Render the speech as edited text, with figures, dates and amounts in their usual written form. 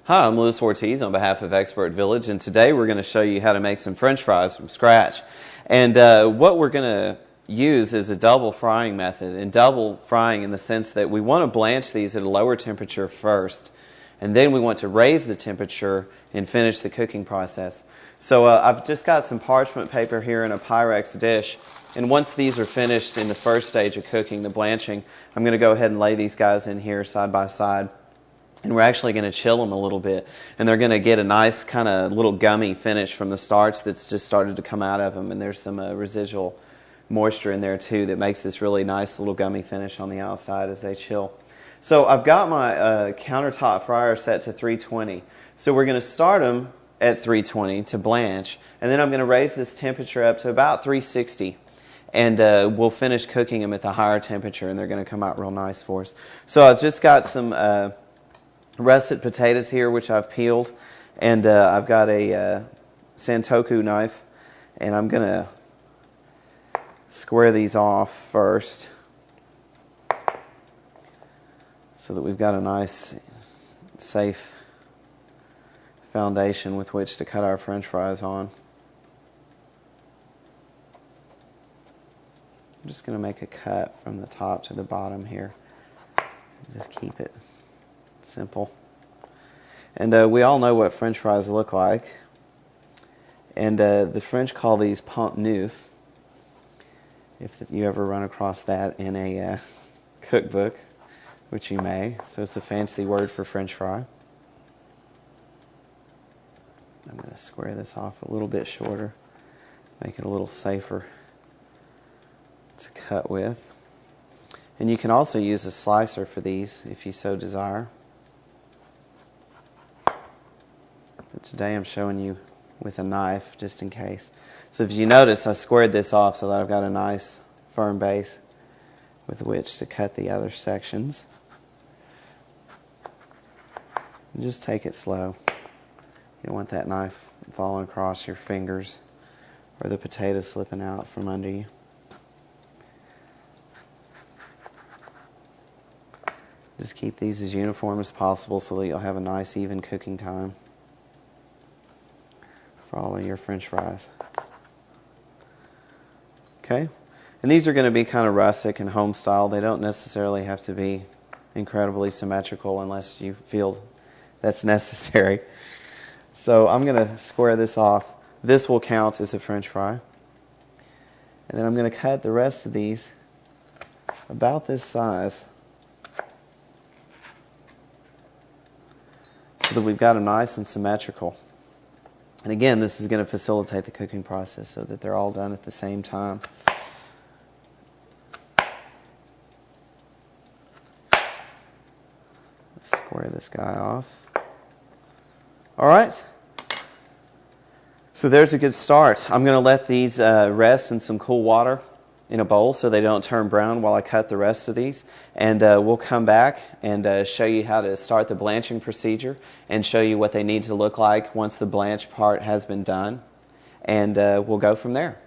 Hi, I'm Louis Ortiz on behalf of Expert Village, and today we're going to show you how to make some French fries from scratch. And what we're going to use is a double frying method, and double frying in the sense that we want to blanch these at a lower temperature first, and then we want to raise the temperature and finish the cooking process. So I've just got some parchment paper here in a Pyrex dish, and once these are finished in the first stage of cooking, the blanching, I'm going to go ahead and lay these guys in here side by side. And we're actually going to chill them a little bit, and they're going to get a nice kind of little gummy finish from the starch that's just started to come out of them, and there's some residual moisture in there too that makes this really nice little gummy finish on the outside as they chill. So I've got my countertop fryer set to 320, so we're going to start them at 320 to blanch, and then I'm going to raise this temperature up to about 360, and we'll finish cooking them at the higher temperature, and they're going to come out real nice for us. So I've just got some russet potatoes here, which I've peeled, and I've got a Santoku knife, and I'm going to square these off first so that we've got a nice, safe foundation with which to cut our French fries on. I'm just going to make a cut from the top to the bottom here. Just keep it simple. And we all know what French fries look like. And the French call these pont neuf, if you ever run across that in a cookbook, which you may. So it's a fancy word for French fry. I'm going to square this off a little bit shorter, make it a little safer to cut with. And you can also use a slicer for these if you so desire. But today I'm showing you with a knife just in case. So if you notice, I squared this off so that I've got a nice firm base with which to cut the other sections. And just take it slow. You don't want that knife falling across your fingers or the potato slipping out from under you. Just keep these as uniform as possible so that you'll have a nice even cooking time for all of your French fries. Okay? And these are going to be kind of rustic and home style. They don't necessarily have to be incredibly symmetrical unless you feel that's necessary. So I'm going to square this off. This will count as a French fry. And then I'm going to cut the rest of these about this size, so that we've got them nice and symmetrical. And again, this is going to facilitate the cooking process so that they're all done at the same time. Let's square this guy off. All right. So there's a good start. I'm going to let these rest in some cool water in a bowl so they don't turn brown while I cut the rest of these. And we'll come back and show you how to start the blanching procedure and show you what they need to look like once the blanch part has been done. And we'll go from there.